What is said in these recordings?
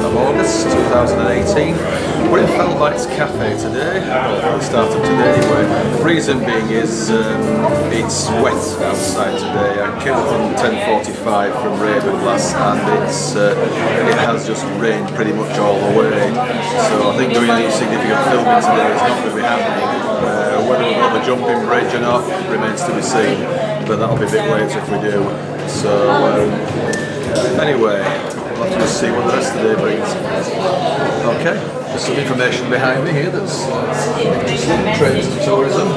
of August 2018. We're in Fellbite's Cafe today, well, at the start of today anyway. The reason being is it's wet outside today. I came up on 10:45 from Ravenglass and it has just rained pretty much all the way. So I think doing any significant filming today is not going to be happening. Whether we've got the jumping bridge or not remains to be seen, but that'll be a bit later if we do. So anyway, we'll have to just see what the rest of the day brings. Okay, there's some information behind me here that's trains and tourism.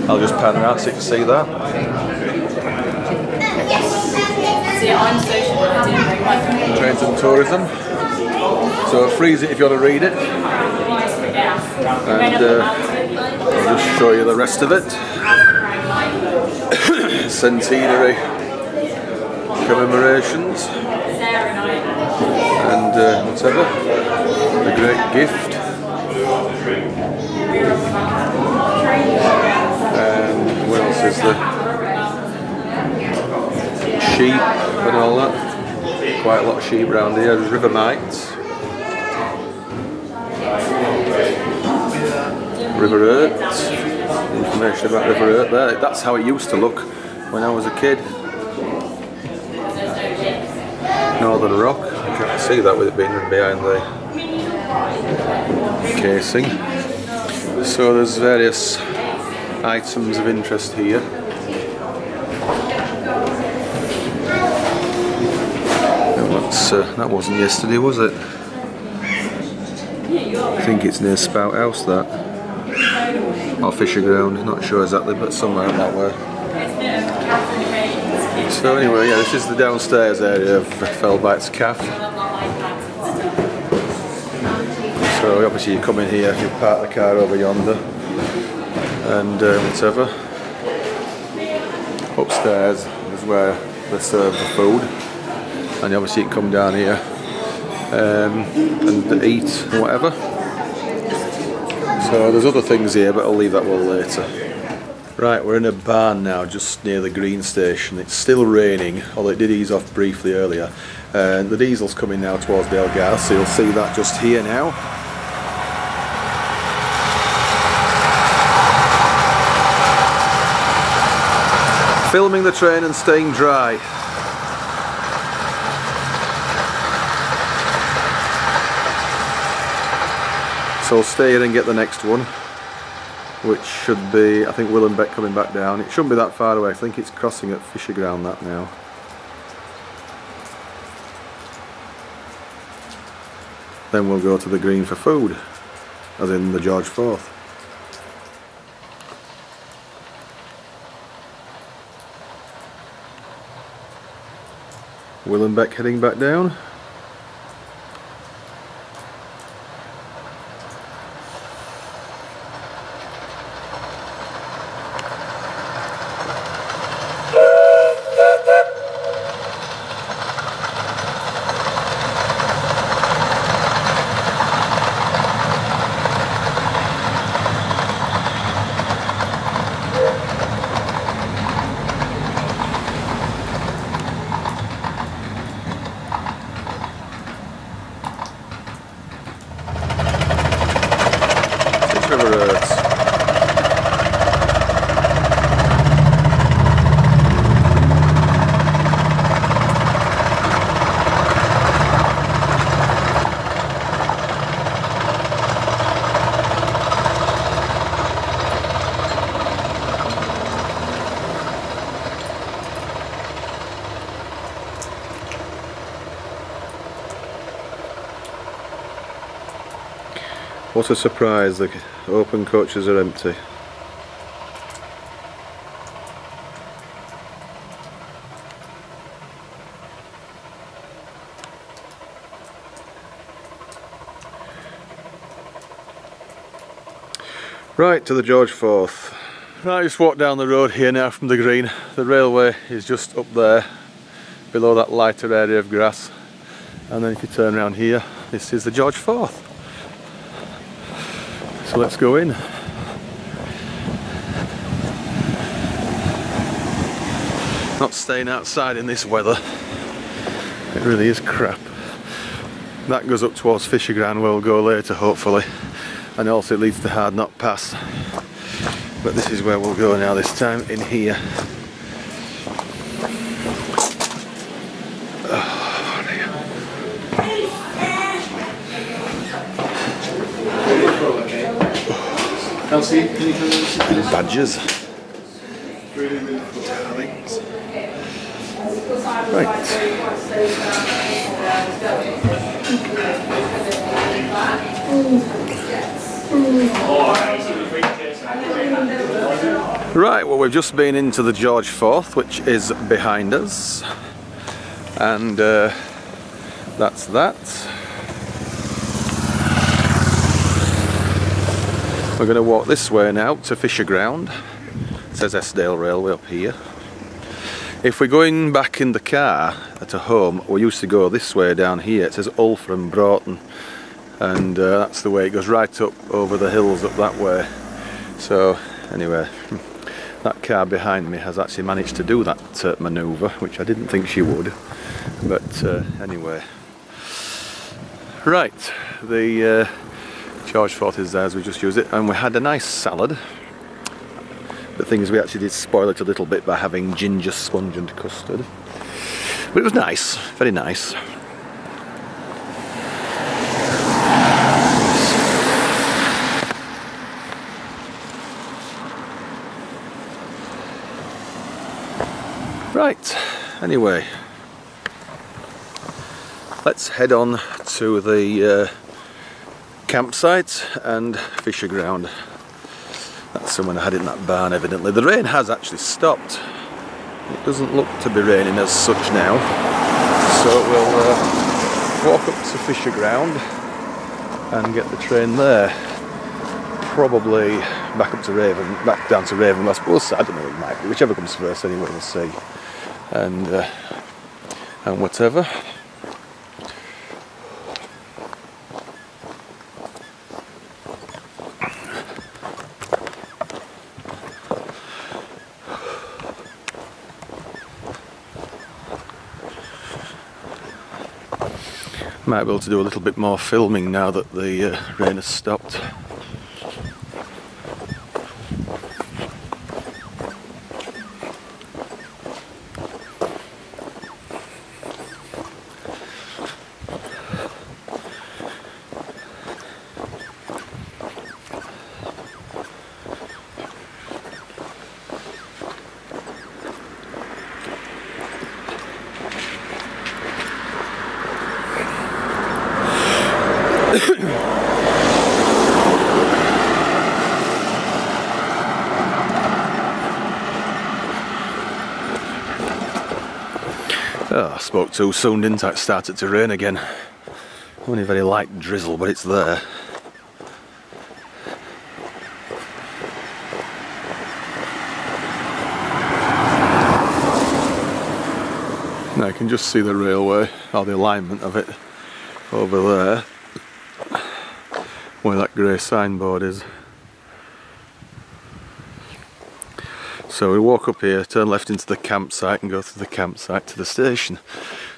I'll just pan around so you can see that. Trains and tourism. So freeze it if you want to read it. And I'll just show you the rest of it. Centenary commemorations and whatever, the great gift, and what else is there? Sheep and all that. Quite a lot of sheep around here. There's river mites, River Ert, information about River Ert there. That's how it used to look when I was a kid. Northern Rock, you can't see that with it being behind the casing. So there's various items of interest here. That wasn't yesterday, was it? I think it's near Spout House, that. Or Fisher Ground, not sure exactly, but somewhere up that way. So anyway, yeah, this is the downstairs area of Fellbite's Cafe. So obviously you come in here, you park the car over yonder, and whatever. Upstairs is where they serve the food, and obviously you can come down here and eat or whatever. So there's other things here, but I'll leave that one later. Right, we're in a barn now, just near the green station. It's still raining, although it did ease off briefly earlier. The diesel's coming now towards the gas, so you'll see that just here now. Filming the train and staying dry. So I'll stay here and get the next one, which should be, I think, Willenbeck coming back down. It shouldn't be that far away. I think it's crossing at Fisher Ground that now. Then we'll go to the green for food, as in the George IV. Willenbeck heading back down. What a surprise, the open coaches are empty. Right, to the George IV. Right, I just walked down the road here now from the green. The railway is just up there, below that lighter area of grass. And then if you turn around here, this is the George IV. So let's go in. Not staying outside in this weather. It really is crap. That goes up towards Fisher Ground where we'll go later hopefully, and also it leads to Hard Knock Pass. But this is where we'll go now this time, in here. Oh, dear. Badgers. Darlings. Right. Right, well, we've just been into the George IV, which is behind us, and that's that. We're going to walk this way now to Fisher Ground. It says Eskdale Railway up here. If we're going back in the car to home, we used to go this way down here. It says Ulford and Broughton, and that's the way it goes, right up over the hills up that way. So anyway, that car behind me has actually managed to do that manoeuvre, which I didn't think she would. But anyway, right, the George IV is there as we just used it, and we had a nice salad. The thing is, we actually did spoil it a little bit by having ginger sponge and custard, but it was nice, very nice. Right, anyway, let's head on to the campsite and Fisher Ground. That's someone I had in that barn evidently. The rain has actually stopped. It doesn't look to be raining as such now. So we'll walk up to Fisher Ground and get the train there. Probably back down to Ravenglass. We'll see. I don't know what it might be. Whichever comes first anyway, we'll see. And whatever. Might be able to do a little bit more filming now that the rain has stopped. Oh, I spoke too soon, didn't I? It started to rain again. Only a very light drizzle, but it's there. Now you can just see the railway, or the alignment of it, over there, where that grey signboard is. So we walk up here, turn left into the campsite and go through the campsite to the station.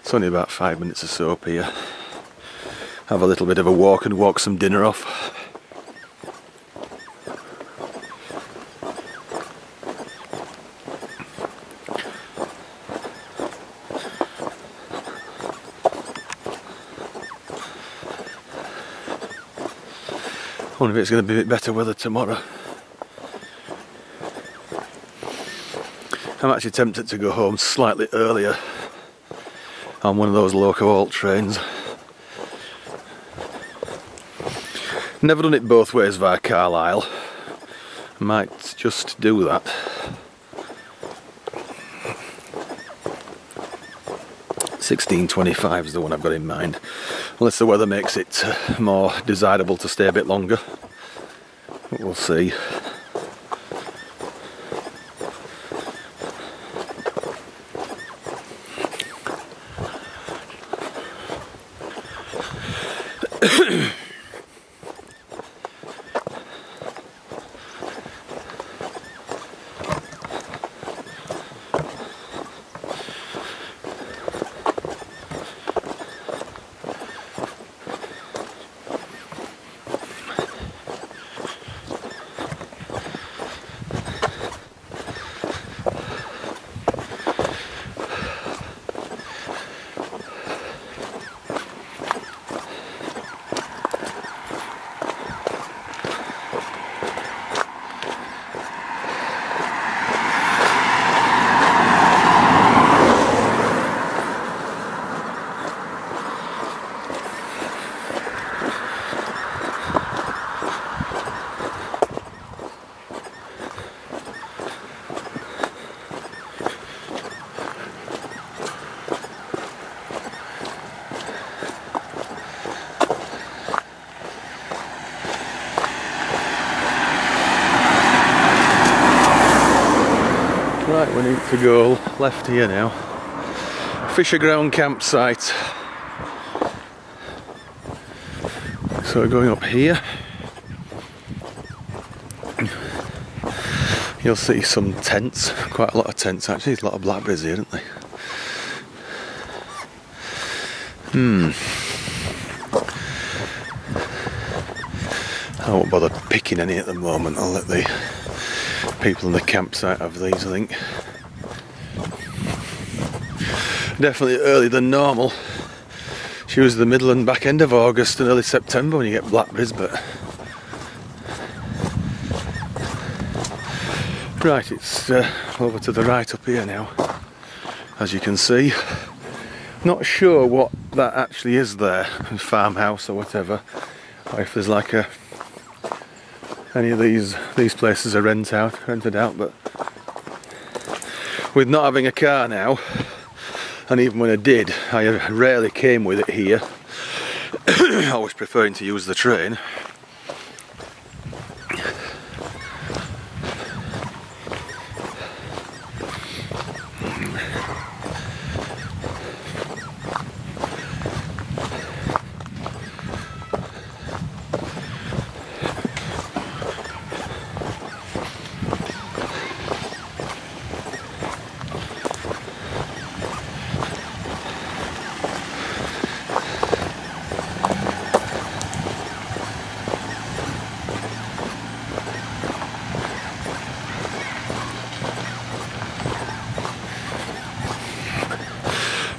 It's only about 5 minutes or so up here. Have a little bit of a walk and walk some dinner off. I wonder if it's going to be a bit better weather tomorrow. I'm actually tempted to go home slightly earlier on one of those loco halt trains. Never done it both ways via Carlisle. Might just do that. £16.25 is the one I've got in mind. Unless the weather makes it more desirable to stay a bit longer. But we'll see. we need to go left here now. Fisher Ground campsite. So we're going up here. You'll see some tents, quite a lot of tents actually. There's a lot of blackberries here, aren't they? I won't bother picking any at the moment. I'll let the people in the campsite have these, I think. Definitely earlier than normal. It's usually the middle and back end of August and early September when you get blackberries, but... Right, it's over to the right up here now, as you can see. Not sure what that actually is there, a farmhouse or whatever, or if there's like a... any of these places are rented out, but with not having a car now, and even when I did, I rarely came with it here. Always preferring to use the train.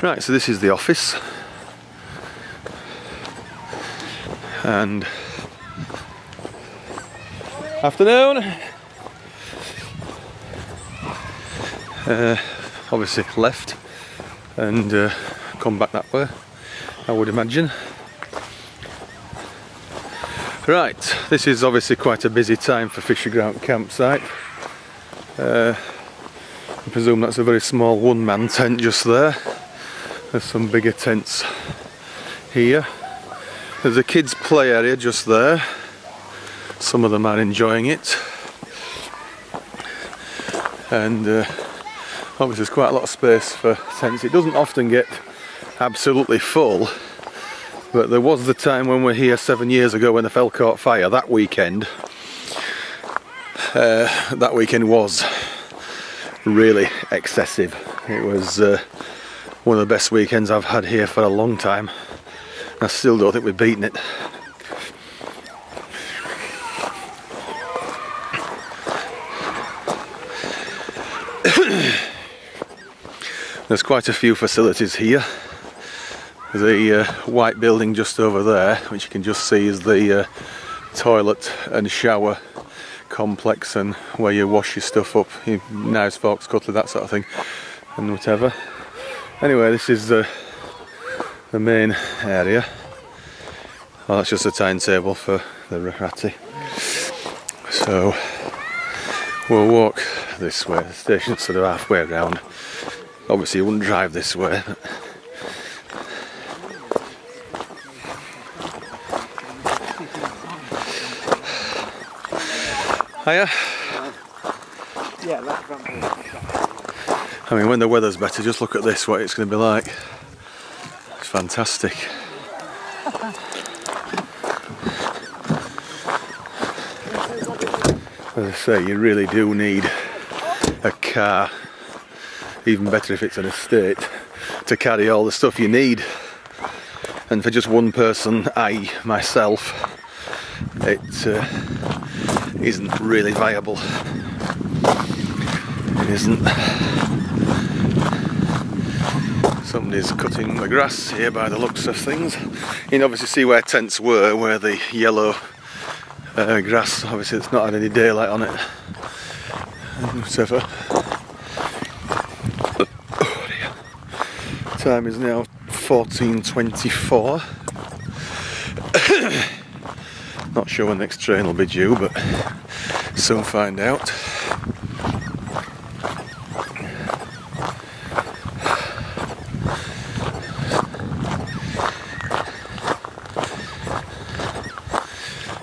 Right, so this is the office, and afternoon. Obviously left and come back that way, I would imagine. Right, this is obviously quite a busy time for Fisher Ground campsite. I presume that's a very small one-man tent just there. There's some bigger tents here. There's a kids' play area just there. Some of them are enjoying it. And obviously there's quite a lot of space for tents. It doesn't often get absolutely full, but there was the time when we were here 7 years ago when the fell caught fire. That weekend was really excessive. It was one of the best weekends I've had here for a long time. I still don't think we've beaten it. There's quite a few facilities here. The white building just over there, which you can just see, is the toilet and shower complex, and where you wash your stuff up, your knives, forks, cutlery, that sort of thing, and whatever. Anyway, this is the main area. Well, that's just a timetable for the Ratty. So we'll walk this way. The station's sort of halfway around. Obviously you wouldn't drive this way, but hiya. Yeah, that's I mean, when the weather's better, just look at this, what it's going to be like. It's fantastic. As I say, you really do need a car, even better if it's an estate, to carry all the stuff you need. And for just one person, myself, it isn't really viable. It isn't. Somebody's cutting the grass here by the looks of things. You can obviously see where tents were, where the yellow grass, obviously it's not had any daylight on it. Whatever. Oh dear. Time is now 14:24. Not sure when the next train will be due, but soon find out.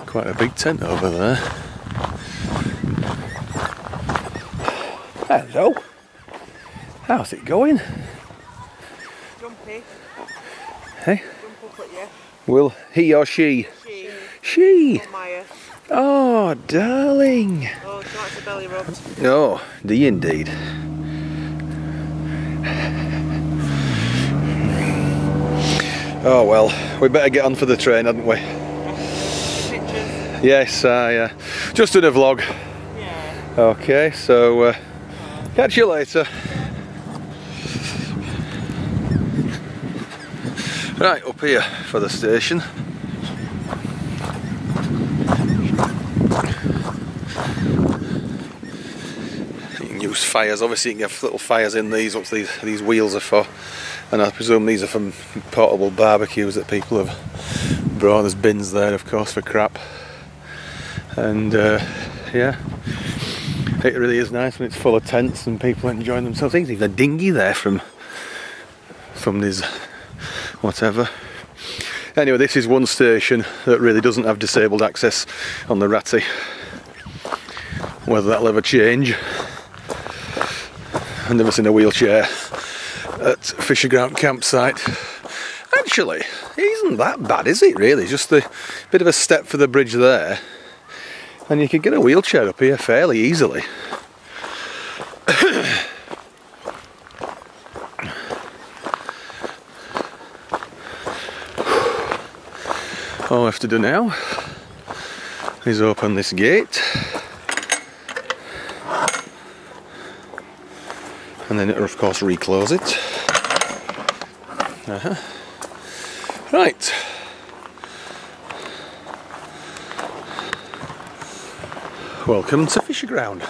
Quite a big tent over there. Hello. How's it going? Jumpy. Hey? Jump up at you. Will he or she? She. She! Maya. Oh, darling! Oh, she likes a belly rubbed. Oh, do you indeed? Oh well, we better get on for the train, hadn't we? Pictures. Yes, just did a vlog. Yeah. Okay, so catch you later. Right, up here for the station. You can use fires, obviously you can have little fires in these, what these wheels are for. And I presume these are from portable barbecues that people have brought. There's bins there, of course, for crap. And yeah, it really is nice when it's full of tents and people enjoying themselves. There's even a dinghy there from these whatever. Anyway, this is one station that really doesn't have disabled access on the Ratty. Whether that'll ever change. I've never seen a wheelchair at Fisher Ground campsite. Actually, it isn't that bad, is it really? Just a bit of a step for the bridge there, and you can get a wheelchair up here fairly easily. All I have to do now is open this gate, and then it'll of course reclose it. Right. Welcome to Fisher Ground.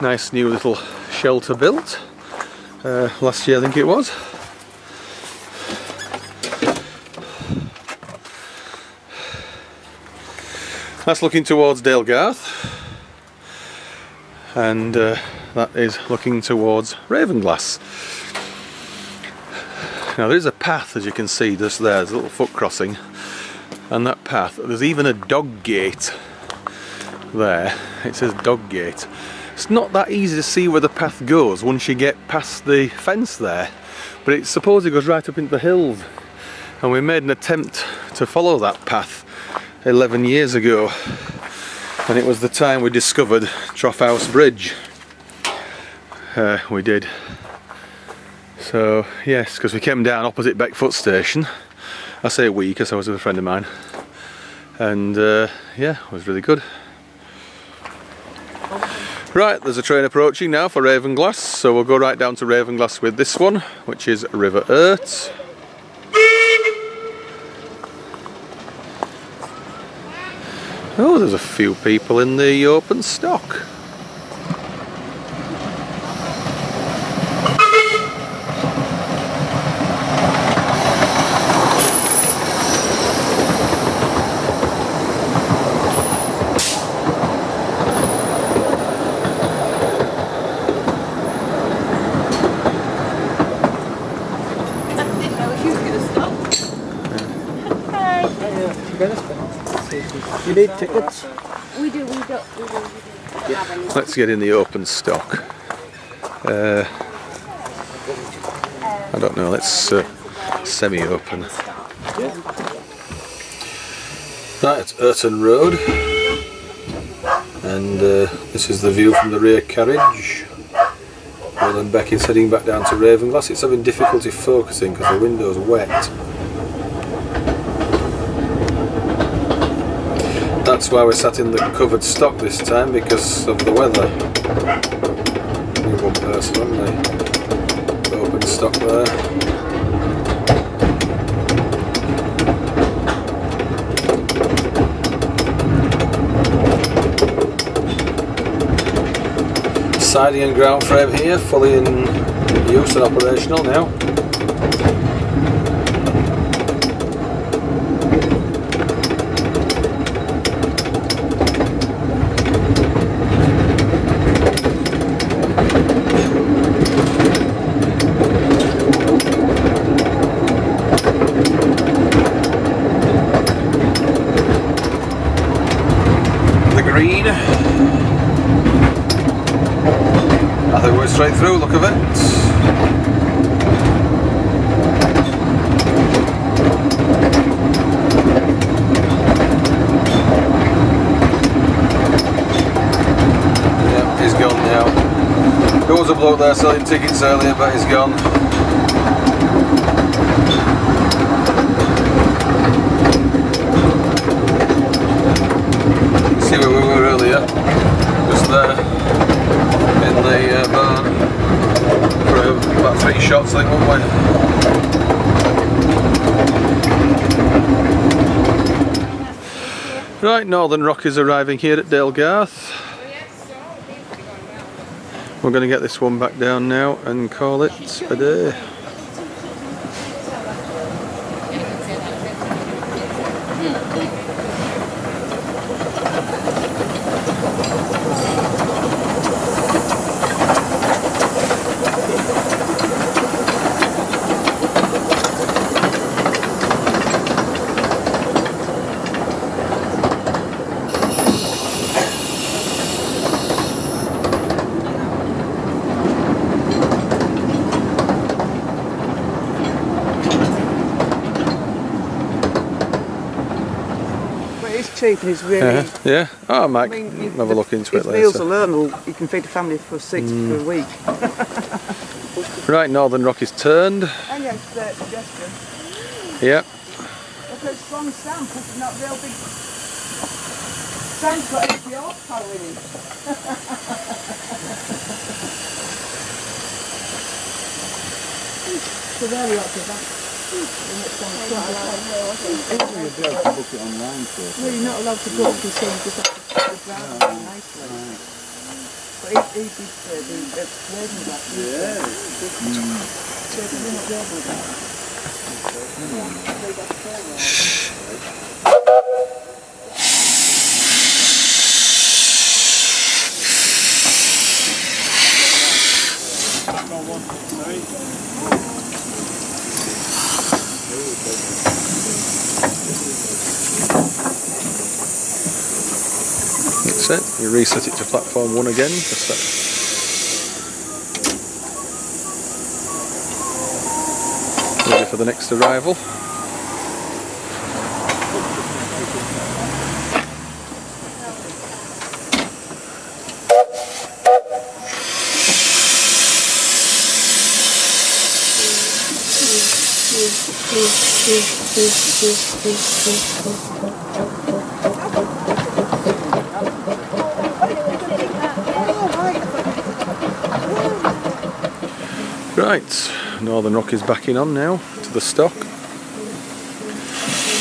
Nice new little shelter built. Last year I think it was. That's looking towards Dalegarth. And that is looking towards Ravenglass. Now there is a path, as you can see, just there, there's a little foot crossing, and that path, there's even a dog gate there. It says dog gate. It's not that easy to see where the path goes once you get past the fence there, but it's supposed it goes right up into the hills, and we made an attempt to follow that path 11 years ago, and it was the time we discovered Trough House Bridge. We did. So yes, because we came down opposite Beckfoot station. I say we because I was with a friend of mine, and yeah, it was really good. Right, there's a train approaching now for Ravenglass, so we'll go right down to Ravenglass with this one, which is River Ert. Oh, there's a few people in the open stock. You need tickets? We do. Let's get in the open stock. I don't know, let's semi-open. Right, it's Urton Road, and this is the view from the rear carriage. Well, then Becky's heading back down to Ravenglass. It's having difficulty focusing because the window's wet. That's why we sat in the covered stock this time, because of the weather. Only one person on the open stock there. Siding and ground frame here, fully in use and operational now. Going straight through, look of it. He's gone now. There was a bloke there selling tickets earlier, but he's gone. See where we were earlier? Just there in the barn for about 3 shots, I think, weren't we? Right, Northern Rock is arriving here at Dalegarth. We're going to get this one back down now and call it a day. Cheap and it's really. Yeah. Oh, I might have a look into it later. Meals alone, you can feed a family for 6 for a week. Right, Northern Rock is turned. And yes, suggestion. Yep. Look at strong sand, pushing that real big. Sand's got extra horsepower in it. So there you are to that. Well, you're not allowed to book this thing, you just have to put it down nicely. But he did say the Ravenglass. Yeah. So you're not able with That's it. You reset it to platform 1 again. Ready for the next arrival. Right, Northern Rock is backing on now to the stock.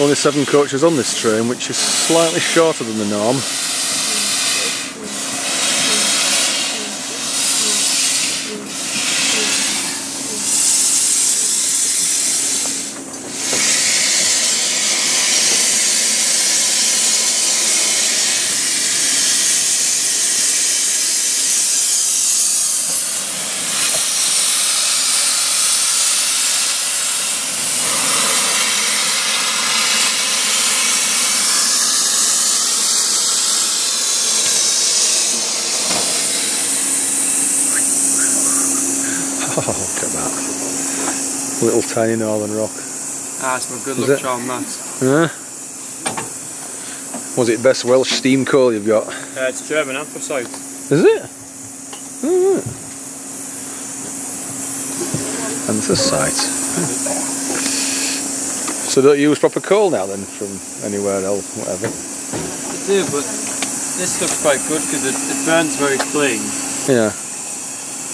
Only 7 coaches on this train, which is slightly shorter than the norm. Oh, look at that. Little tiny Northern Rock. Ah, it's my good luck charm, that. Yeah. Was it best Welsh steam coal you've got? It's German anthracite. Is it? Oh, anthracite. So don't you use proper coal now then, from anywhere else, whatever? I do, but this stuff's quite good because it burns very clean. Yeah.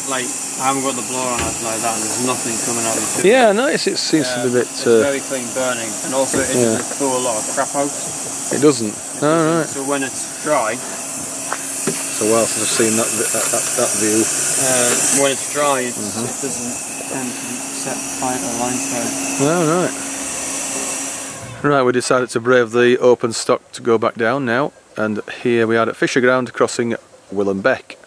Like, I haven't got the blower on it like that and there's nothing coming out of it. Yeah, I notice it seems to be a bit... It's very clean burning, and also it doesn't pull a lot of crap out. It doesn't? Alright. So when it's dry... It's a while since I've seen that view. When it's dry, it doesn't tend to set fire or line fire. Alright. Right, we decided to brave the open stock to go back down now, and here we are at Fisher Ground crossing Willem Beck.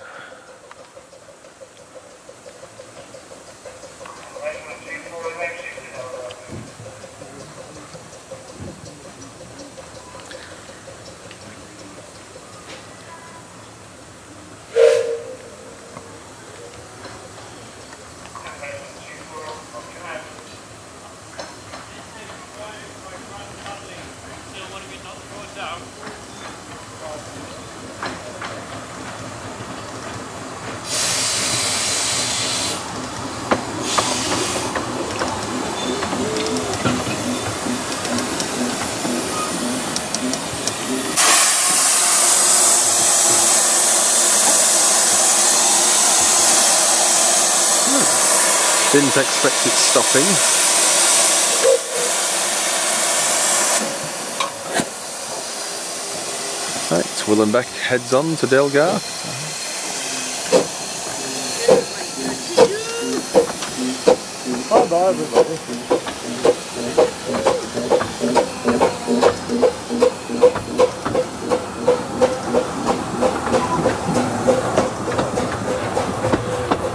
Didn't expect it stopping. Right, Willenbeck heads on to Delgar. Bye everybody.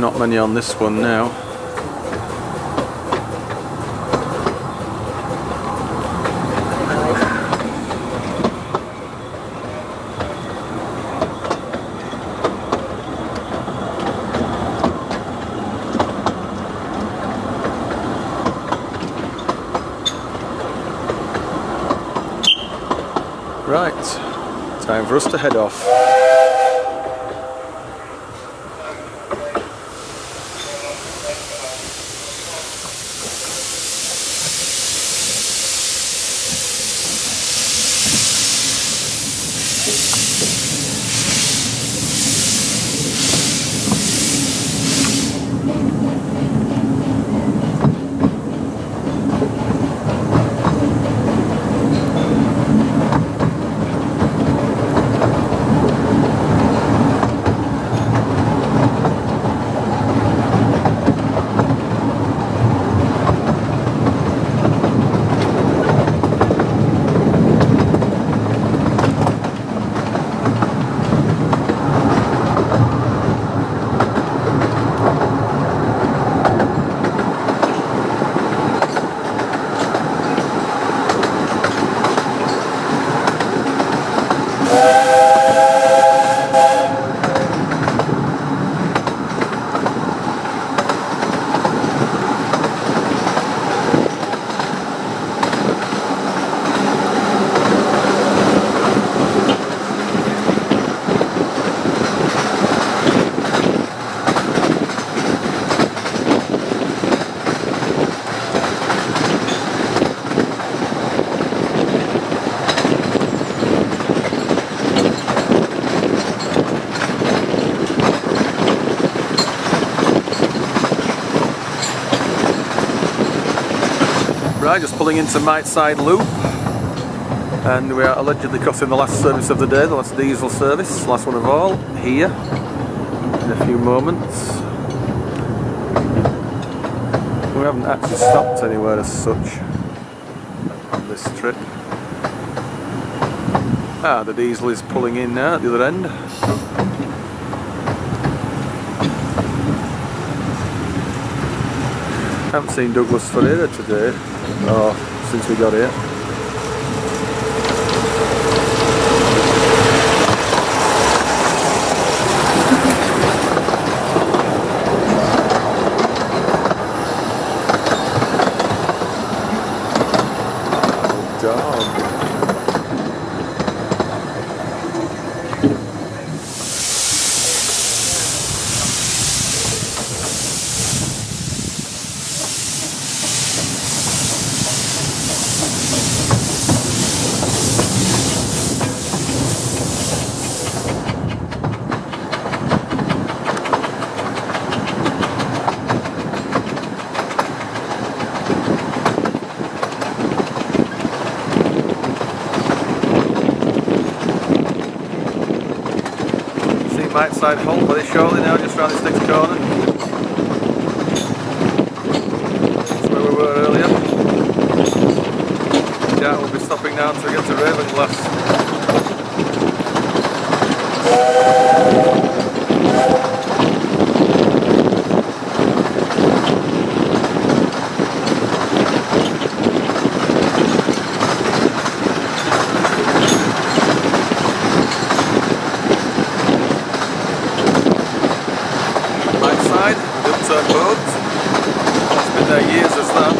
Not many on this one now. Right, time for us to head off. Right, just pulling into Miteside Loop, and we are allegedly crossing the last service of the day, the last diesel service, last one of all, here, in a few moments. We haven't actually stopped anywhere as such on this trip. Ah, the diesel is pulling in now at the other end. Haven't seen Douglas Ferreira today, or since we got here. Dog. Miteside Halt very shortly now, just round this next corner. That's where we were earlier. Yeah, we'll be stopping now until we get to Ravenglass. Boat. It's been there years as that.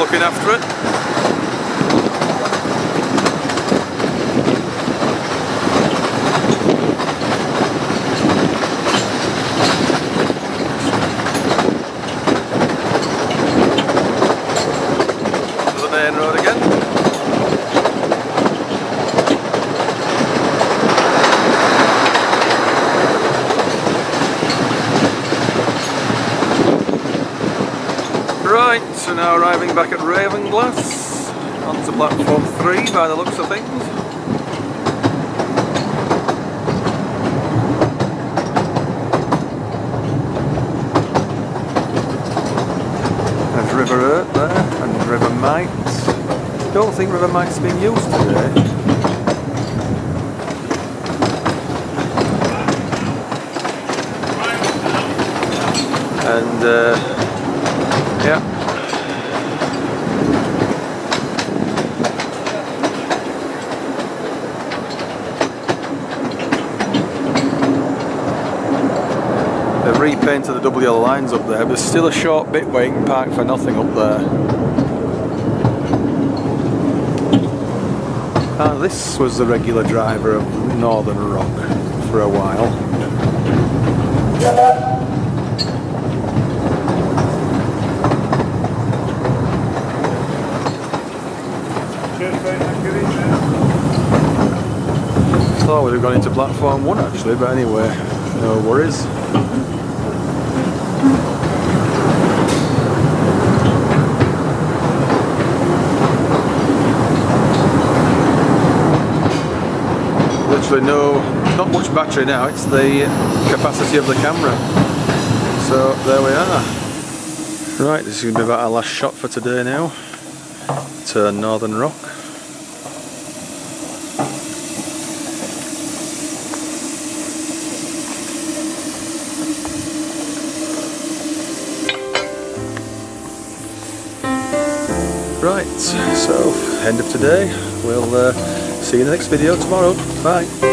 looking after it. To the main road again. Right, so now arriving back at Ravenglass, onto platform 3 by the looks of things. There's River Ert there, and River Mite. Don't think River Mite's being used today. And yeah. They've repainted the double yellow lines up there, but there's still a short bit where you can park for nothing up there. This was the regular driver of Northern Rock for a while. Thought we'd have gone into platform 1 actually, but anyway, no worries. Literally not much battery now, it's the capacity of the camera. So there we are. Right, this is going to be about our last shot for today now. To Northern Rock. Right, so end of today. We'll see you in the next video tomorrow. Bye.